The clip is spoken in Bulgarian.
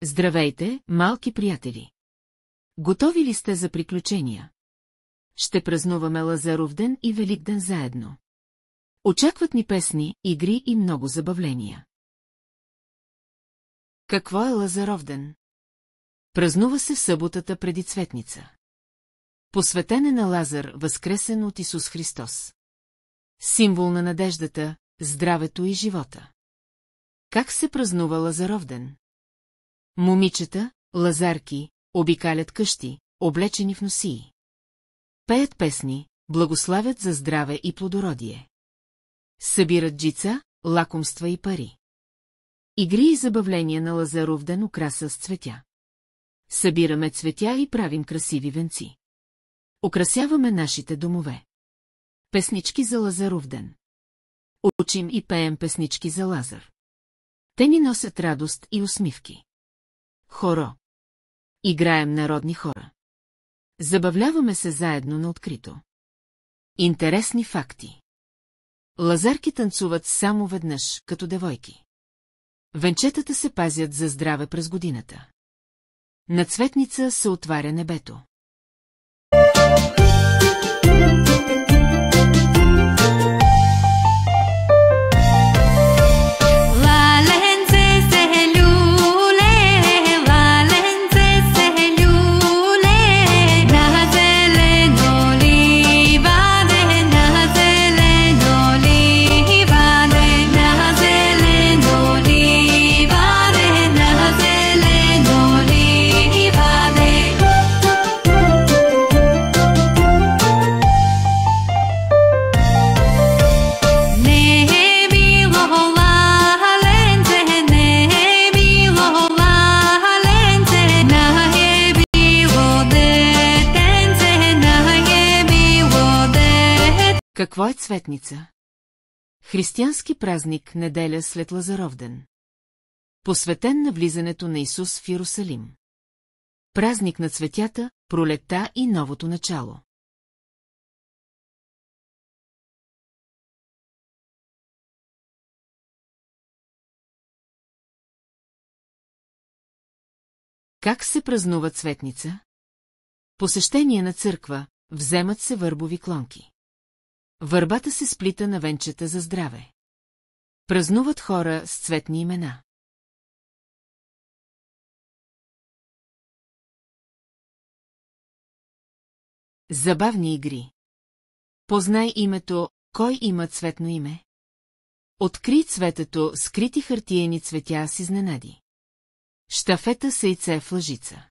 Здравейте, малки приятели! Готови ли сте за приключения? Ще празнуваме Лазаровден и Великден заедно. Очакват ни песни, игри и много забавления. Какво е Лазаровден? Празнува се в съботата преди Цветница. Посветен е на Лазар, възкресен от Исус Христос. Символ на надеждата, здравето и живота. Как се празнува Лазаровден? Момичета, лазарки, обикалят къщи, облечени в носии. Пеят песни, благославят за здраве и плодородие. Събират джица, лакомства и пари. Игри и забавления на Лазаровден украса с цветя. Събираме цветя и правим красиви венци. Украсяваме нашите домове. Песнички за Лазаровден. Учим и пеем песнички за Лазар. Те ни носят радост и усмивки. Хоро. Играем народни хора. Забавляваме се заедно на открито. Интересни факти. Лазарки танцуват само веднъж, като девойки. Венчетата се пазят за здраве през годината. На Цветница се отваря небето. Какво е Цветница? Християнски празник неделя след Лазаровден. Посветен на влизането на Исус в Йерусалим. Празник на цветята, пролетта и новото начало. Как се празнува Цветница? Посещение на църква, вземат се върбови клонки. Върбата се сплита на венчета за здраве. Празнуват хора с цветни имена. Забавни игри. Познай името, кой има цветно име? Откри цветето, скрити хартиени цветя с изненади. Щафета с яйце в лъжица.